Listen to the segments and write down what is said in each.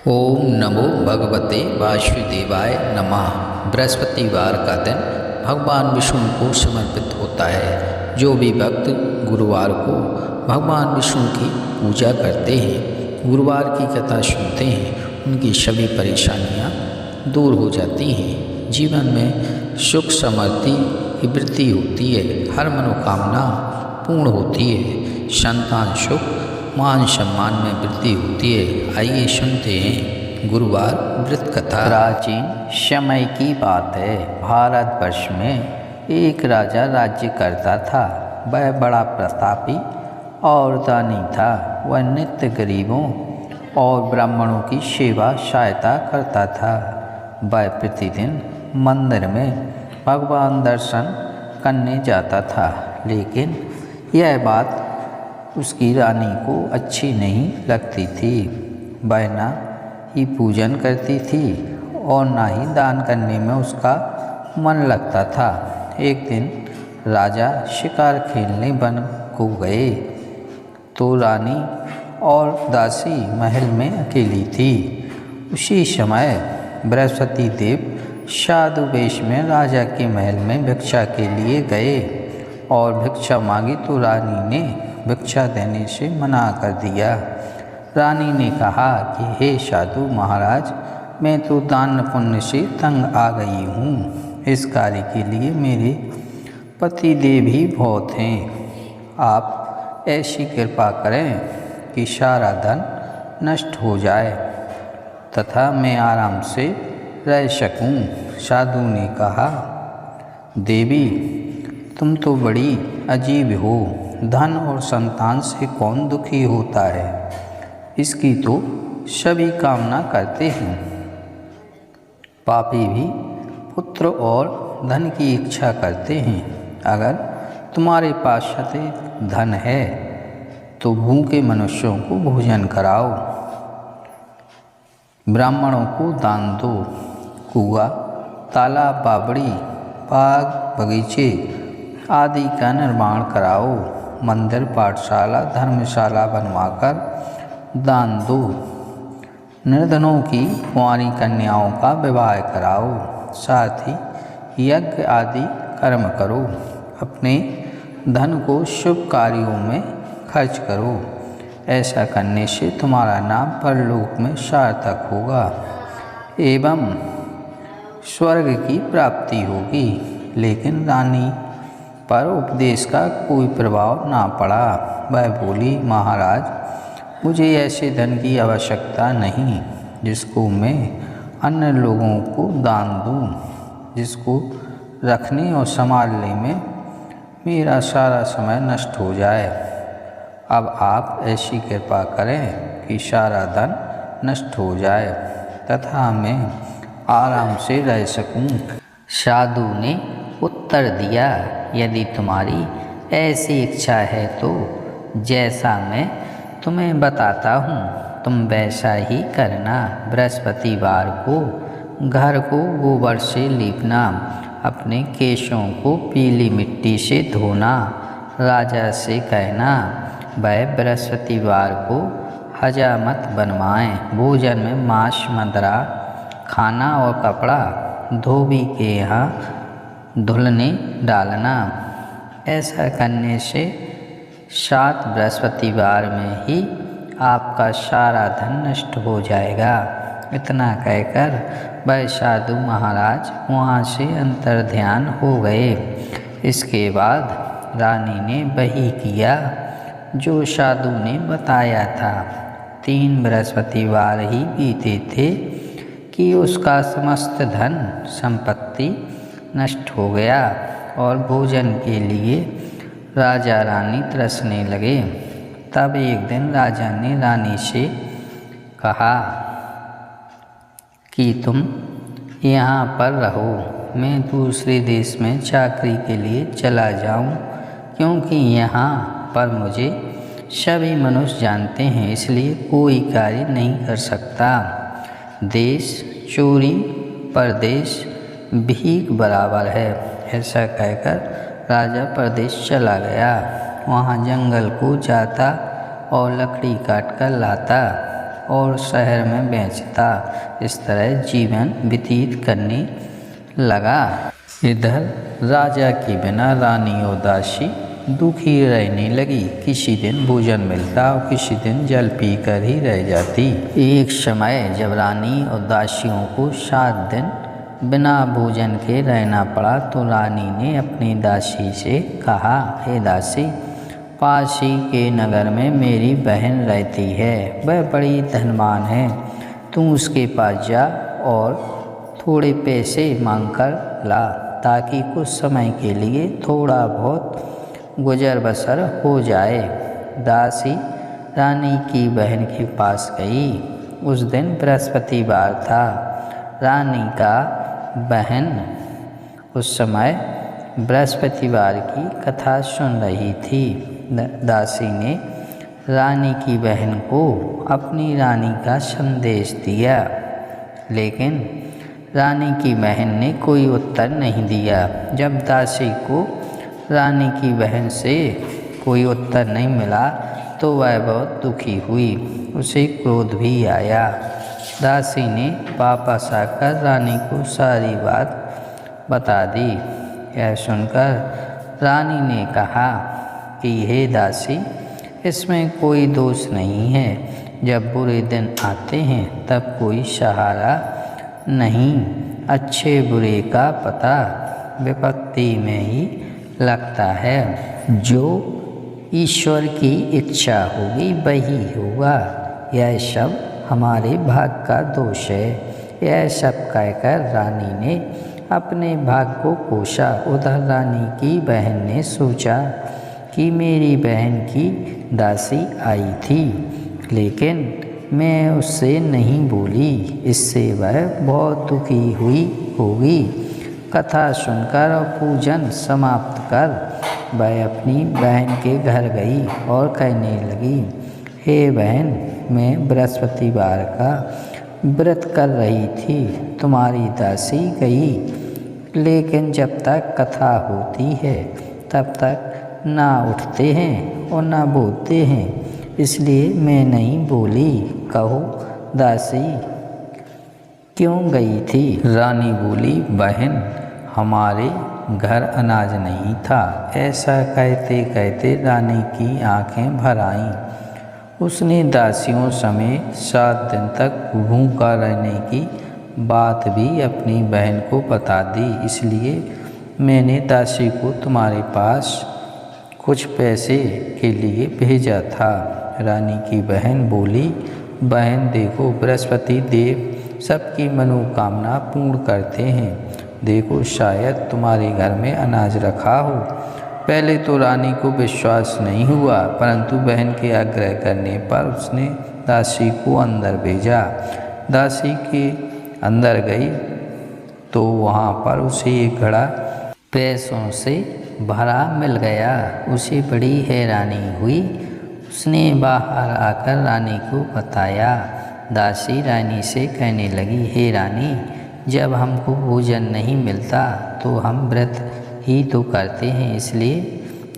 ओम नमो भगवते वासुदेवाय नमः। बृहस्पतिवार का दिन भगवान विष्णु को समर्पित होता है। जो भी भक्त गुरुवार को भगवान विष्णु की पूजा करते हैं, गुरुवार की कथा सुनते हैं, उनकी सभी परेशानियां दूर हो जाती हैं। जीवन में सुख समृद्धि की वृद्धि होती है, हर मनोकामना पूर्ण होती है, संतान सुख मान सम्मान में वृद्धि होती है। आइए सुनते हैं गुरुवार व्रत कथा। प्राचीन समय की बात है। भारतवर्ष में एक राजा राज्य करता था। वह बड़ा प्रतापी और दानी था। वह नित्य गरीबों और ब्राह्मणों की सेवा सहायता करता था। वह प्रतिदिन मंदिर में भगवान दर्शन करने जाता था, लेकिन यह बात उसकी रानी को अच्छी नहीं लगती थी। वह न ही पूजन करती थी और न ही दान करने में उसका मन लगता था। एक दिन राजा शिकार खेलने वन को गए तो रानी और दासी महल में अकेली थी। उसी समय बृहस्पति देव साधु वेश में राजा के महल में भिक्षा के लिए गए और भिक्षा मांगी तो रानी ने भिक्षा देने से मना कर दिया। रानी ने कहा कि हे साधु महाराज, मैं तो दान पुण्य से तंग आ गई हूँ। इस कार्य के लिए मेरे पति देव ही बहुत हैं। आप ऐसी कृपा करें कि सारा धन नष्ट हो जाए तथा मैं आराम से रह सकूं। साधु ने कहा, देवी, तुम तो बड़ी अजीब हो। धन और संतान से कौन दुखी होता है? इसकी तो सभी कामना करते हैं। पापी भी पुत्र और धन की इच्छा करते हैं। अगर तुम्हारे पास अत्यधिक धन है तो भूखे मनुष्यों को भोजन कराओ, ब्राह्मणों को दान दो, कुआं, तालाब, बावड़ी, बाग बगीचे आदि का निर्माण कराओ, मंदिर, पाठशाला, धर्मशाला बनवाकर दान दो, निर्धनों की कुंवारी कन्याओं का विवाह कराओ, साथ ही यज्ञ आदि कर्म करो। अपने धन को शुभ कार्यों में खर्च करो। ऐसा करने से तुम्हारा नाम परलोक में सार्थक होगा एवं स्वर्ग की प्राप्ति होगी। लेकिन रानी पर उपदेश का कोई प्रभाव ना पड़ा। वह बोली, महाराज, मुझे ऐसे धन की आवश्यकता नहीं जिसको मैं अन्य लोगों को दान दूं, जिसको रखने और संभालने में मेरा सारा समय नष्ट हो जाए। अब आप ऐसी कृपा करें कि सारा धन नष्ट हो जाए तथा मैं आराम से रह सकूं। साधु ने उत्तर दिया, यदि तुम्हारी ऐसी इच्छा है तो जैसा मैं तुम्हें बताता हूँ तुम वैसा ही करना। बृहस्पतिवार को घर को गोबर से लीपना, अपने केशों को पीली मिट्टी से धोना, राजा से कहना वह बृहस्पतिवार को हजामत बनवाएं। भोजन में मांस, मदिरा खाना और कपड़ा धोबी के यहाँ धुलने डालना। ऐसा करने से 7 बृहस्पतिवार में ही आपका सारा धन नष्ट हो जाएगा। इतना कहकर वह साधु महाराज वहाँ से अंतर्ध्यान हो गए। इसके बाद रानी ने वही किया जो साधु ने बताया था। 3 बृहस्पतिवार ही बीते थे कि उसका समस्त धन संपत्ति नष्ट हो गया और भोजन के लिए राजा रानी तरसने लगे। तब एक दिन राजा ने रानी से कहा कि तुम यहाँ पर रहो, मैं दूसरे देश में चाकरी के लिए चला जाऊँ, क्योंकि यहाँ पर मुझे सभी मनुष्य जानते हैं, इसलिए कोई कार्य नहीं कर सकता। देश चोरी परदेश भीख बराबर है। ऐसा कहकर राजा परदेश चला गया। वहाँ जंगल को जाता और लकड़ी काट कर लाता और शहर में बेचता। इस तरह जीवन व्यतीत करने लगा। इधर राजा के बिना रानी और दासी दुखी रहने लगी। किसी दिन भोजन मिलता और किसी दिन जल पीकर ही रह जाती। एक समय जब रानी और दासियों को 7 दिन बिना भोजन के रहना पड़ा तो रानी ने अपनी दासी से कहा, हे दासी, पास ही के नगर में मेरी बहन रहती है, वह बड़ी धनवान है। तू उसके पास जा और थोड़े पैसे मांग कर ला ताकि कुछ समय के लिए थोड़ा बहुत गुजर बसर हो जाए। दासी रानी की बहन के पास गई। उस दिन बृहस्पतिवार था। रानी का बहन उस समय बृहस्पतिवार की कथा सुन रही थी। दासी ने रानी की बहन को अपनी रानी का संदेश दिया, लेकिन रानी की बहन ने कोई उत्तर नहीं दिया। जब दासी को रानी की बहन से कोई उत्तर नहीं मिला तो वह बहुत दुखी हुई। उसे क्रोध भी आया। दासी ने वापस आकर रानी को सारी बात बता दी। यह सुनकर रानी ने कहा कि हे दासी, इसमें कोई दोष नहीं है। जब बुरे दिन आते हैं तब कोई सहारा नहीं। अच्छे बुरे का पता विपत्ति में ही लगता है। जो ईश्वर की इच्छा होगी वही होगा। यह सब हमारे भाग का दोष है। यह सब कहकर रानी ने अपने भाग को कोसा। उधर रानी की बहन ने सोचा कि मेरी बहन की दासी आई थी, लेकिन मैं उससे नहीं बोली, इससे वह बहुत दुखी हुई होगी। कथा सुनकर और पूजन समाप्त कर वह अपनी बहन के घर गई और कहने लगी, हे बहन, मैं बृहस्पतिवार का व्रत कर रही थी। तुम्हारी दासी गई, लेकिन जब तक कथा होती है तब तक ना उठते हैं और ना बोलते हैं, इसलिए मैं नहीं बोली। कहो दासी क्यों गई थी? रानी बोली, बहन, हमारे घर अनाज नहीं था। ऐसा कहते कहते रानी की आंखें भर आईं। उसने दासियों समेत 7 दिन तक भूखा रहने की बात भी अपनी बहन को बता दी। इसलिए मैंने दासी को तुम्हारे पास कुछ पैसे के लिए भेजा था। रानी की बहन बोली, बहन देखो, बृहस्पति देव सबकी मनोकामना पूर्ण करते हैं। देखो, शायद तुम्हारे घर में अनाज रखा हो। पहले तो रानी को विश्वास नहीं हुआ, परंतु बहन के आग्रह करने पर उसने दासी को अंदर भेजा। दासी के अंदर गई तो वहाँ पर उसे एक घड़ा पैसों से भरा मिल गया। उसे बड़ी हैरानी हुई। उसने बाहर आकर रानी को बताया। दासी रानी से कहने लगी, हे रानी, जब हमको भोजन नहीं मिलता तो हम व्रत ही तो करते हैं, इसलिए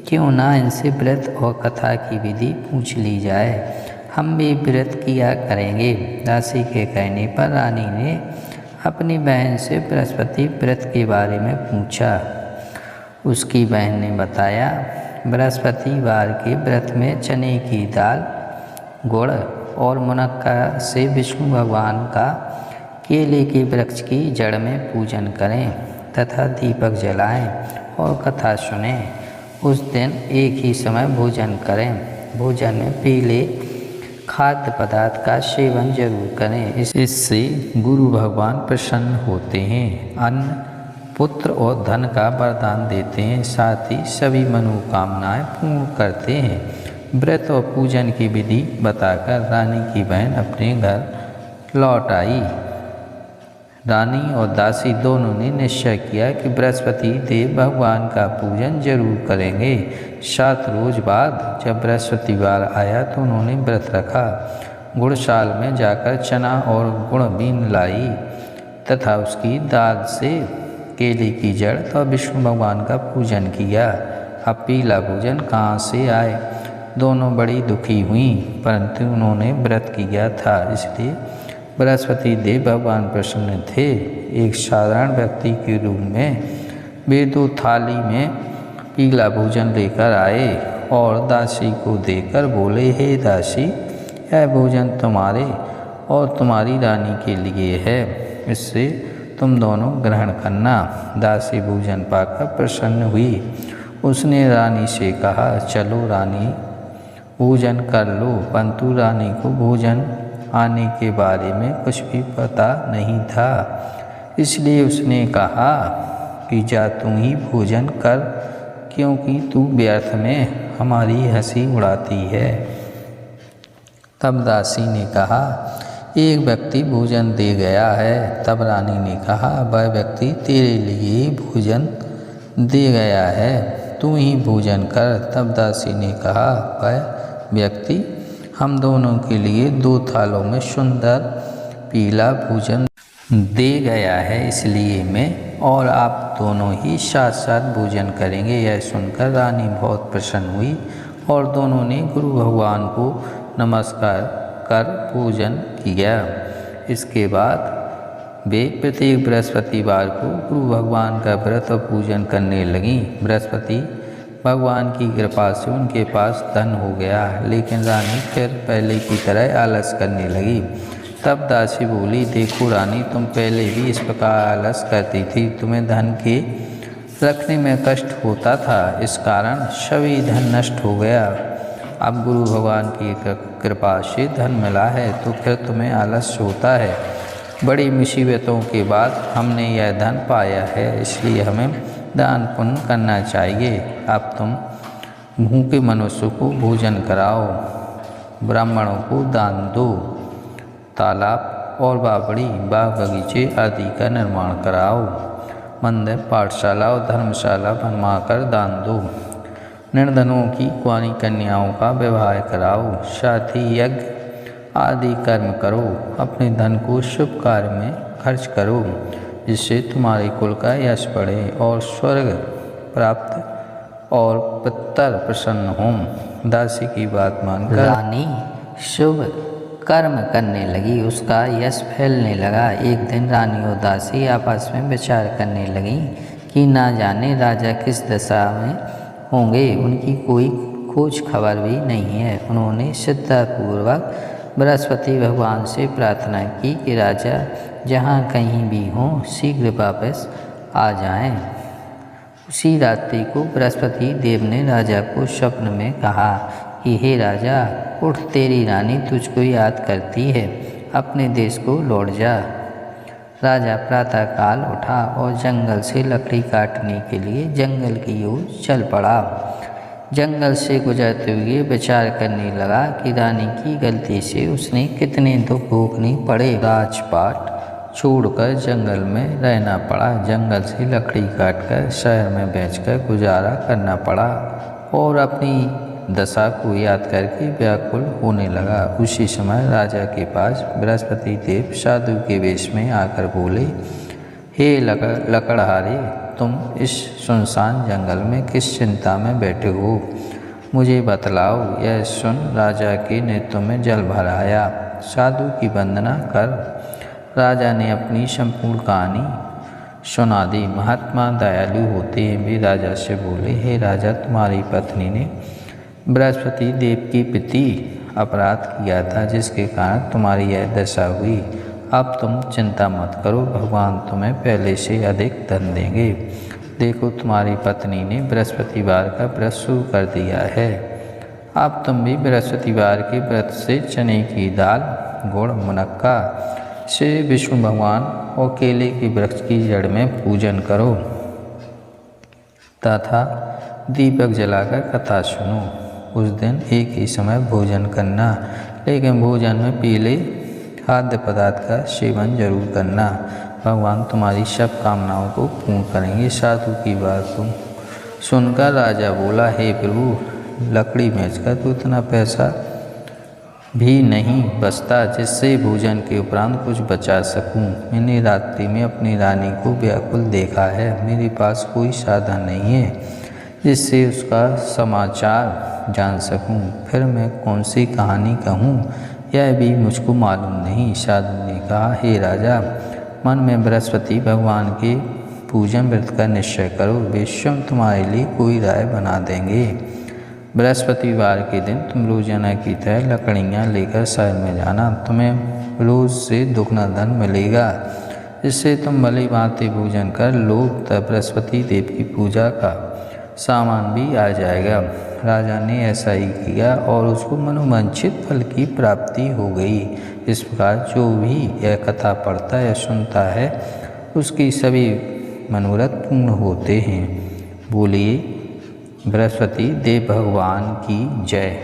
क्यों ना इनसे व्रत और कथा की विधि पूछ ली जाए। हम भी व्रत किया करेंगे। दासी के कहने पर रानी ने अपनी बहन से बृहस्पति व्रत के बारे में पूछा। उसकी बहन ने बताया, बृहस्पतिवार के व्रत में चने की दाल, गुड़ और मुनक्का से विष्णु भगवान का केले के वृक्ष की जड़ में पूजन करें तथा दीपक जलाएं और कथा सुनें। उस दिन एक ही समय भोजन करें। भोजन में पीले खाद्य पदार्थ का सेवन जरूर करें। इससे गुरु भगवान प्रसन्न होते हैं, अन्न, पुत्र और धन का वरदान देते हैं, साथ ही सभी मनोकामनाएं पूर्ण करते हैं। व्रत और पूजन की विधि बताकर रानी की बहन अपने घर लौट आई। रानी और दासी दोनों ने निश्चय किया कि बृहस्पति देव भगवान का पूजन जरूर करेंगे। 7 रोज बाद जब बृहस्पतिवार आया तो उन्होंने व्रत रखा। गुड़शाल में जाकर चना और गुड़ बीन लाई तथा उसकी दाल से केले की जड़ तथा विष्णु भगवान का पूजन किया। अब पीला भोजन कहाँ से आए? दोनों बड़ी दुखी हुईं, परंतु उन्होंने व्रत किया था, इसलिए बृहस्पति देव भगवान प्रसन्न थे। एक साधारण व्यक्ति के रूप में वे 2 थाली में पीला भोजन लेकर आए और दासी को देकर बोले, हे दासी, यह भोजन तुम्हारे और तुम्हारी रानी के लिए है, इससे तुम दोनों ग्रहण करना। दासी भोजन पाकर प्रसन्न हुई। उसने रानी से कहा, चलो रानी, भोजन कर लो। परंतु रानी को भोजन आने के बारे में कुछ भी पता नहीं था, इसलिए उसने कहा कि जा तुम ही भोजन कर, क्योंकि तू व्यर्थ में हमारी हंसी उड़ाती है। तब दासी ने कहा, एक व्यक्ति भोजन दे गया है। तब रानी ने कहा, वह व्यक्ति तेरे लिए भोजन दे गया है, तू ही भोजन कर। तब दासी ने कहा, वह व्यक्ति हम दोनों के लिए 2 थालों में सुंदर पीला भोजन दे गया है, इसलिए मैं और आप दोनों ही साथ साथ भोजन करेंगे। यह सुनकर रानी बहुत प्रसन्न हुई और दोनों ने गुरु भगवान को नमस्कार कर भोजन किया। इसके बाद वे प्रत्येक बृहस्पतिवार को गुरु भगवान का व्रत और पूजन करने लगीं। बृहस्पति भगवान की कृपा से उनके पास धन हो गया, लेकिन रानी फिर पहले की तरह आलस करने लगी। तब दासी बोली, देखो रानी, तुम पहले भी इस प्रकार आलस करती थी, तुम्हें धन के रखने में कष्ट होता था, इस कारण सभी धन नष्ट हो गया। अब गुरु भगवान की कृपा से धन मिला है तो फिर तुम्हें आलस होता है। बड़ी मुसीबतों के बाद हमने यह धन पाया है, इसलिए हमें दान पुण्य करना चाहिए। अब तुम भूखे मनुष्य को भोजन कराओ, ब्राह्मणों को दान दो, तालाब और बावड़ी, बाग बगीचे आदि का निर्माण कराओ, मंदिर, पाठशाला और धर्मशाला बनवाकर दान दो, निर्धनों की कुंवारी कन्याओं का विवाह कराओ, साथ ही यज्ञ आदि कर्म करो। अपने धन को शुभ कार्य में खर्च करो, जिससे तुम्हारे कुल का यश बढ़े और स्वर्ग प्राप्त और पितर प्रसन्न हों। दासी की बात मानकर रानी शुभ कर्म करने लगी, उसका यश फैलने लगा। एक दिन रानी और दासी आपस में विचार करने लगी कि ना जाने राजा किस दशा में होंगे, उनकी कोई खोज खबर भी नहीं है। उन्होंने श्रद्धापूर्वक बृहस्पति भगवान से प्रार्थना की कि राजा जहाँ कहीं भी हों शीघ्र वापस आ जाएं। उसी रात्रि को बृहस्पति देव ने राजा को स्वप्न में कहा कि हे राजा, उठ, तेरी रानी तुझको याद करती है, अपने देश को लौट जा। राजा प्रातःकाल उठा और जंगल से लकड़ी काटने के लिए जंगल की ओर चल पड़ा। जंगल से गुजरते हुए विचार करने लगा कि रानी की गलती से उसने कितने दुख भोगने पड़े। राजपाट छोड़कर जंगल में रहना पड़ा, जंगल से लकड़ी काटकर शहर में बेचकर गुजारा करना पड़ा और अपनी दशा को याद करके व्याकुल होने लगा। उसी समय राजा के पास बृहस्पति देव साधु के वेश में आकर बोले, हे लकड़हारे, तुम इस सुनसान जंगल में किस चिंता में बैठे हो, मुझे बतलाओ। यह सुन राजा के नेत्र में जल भर आया। साधु की वंदना कर राजा ने अपनी संपूर्ण कहानी सुना दी। महात्मा दयालु होते हैं वे राजा से बोले, हे राजा, तुम्हारी पत्नी ने बृहस्पति देव के प्रति अपराध किया था, जिसके कारण तुम्हारी यह दशा हुई। अब तुम चिंता मत करो, भगवान तुम्हें पहले से अधिक धन देंगे। देखो, तुम्हारी पत्नी ने बृहस्पतिवार का व्रत शुरू कर दिया है। अब तुम भी बृहस्पतिवार के व्रत से चने की दाल, गुड़, मुनक्का से विष्णु भगवान और केले के वृक्ष की जड़ में पूजन करो तथा दीपक जलाकर कथा सुनो। उस दिन एक ही समय भोजन करना, लेकिन भोजन में पीले खाद्य पदार्थ का सेवन जरूर करना। भगवान तुम्हारी सब कामनाओं को पूर्ण करेंगे। साधु की बात को सुनकर राजा बोला, हे प्रभु, लकड़ी बेचकर तो इतना पैसा भी नहीं बचता जिससे भोजन के उपरांत कुछ बचा सकूं। मैंने रात्रि में अपनी रानी को व्याकुल देखा है, मेरे पास कोई साधन नहीं है जिससे उसका समाचार जान सकूं। फिर मैं कौन सी कहानी कहूँ यह भी मुझको मालूम नहीं। साधु ने कहा, हे राजा, मन में बृहस्पति भगवान के पूजन व्रत का निश्चय करो, वे स्वयं तुम्हारे लिए कोई राय बना देंगे। बृहस्पतिवार के दिन तुम रोजाना की तरह लकड़ियाँ लेकर शहर में जाना, तुम्हें रोज से दुगना धन मिलेगा, जिससे तुम भली भांति पूजन कर लोग तब बृहस्पति देव की पूजा का सामान भी आ जाएगा। राजा ने ऐसा ही किया और उसको मनोवांछित फल की प्राप्ति हो गई। इस प्रकार जो भी यह कथा पढ़ता या सुनता है उसकी सभी मनोरथ पूर्ण होते हैं। बोलिए बृहस्पति देव भगवान की जय।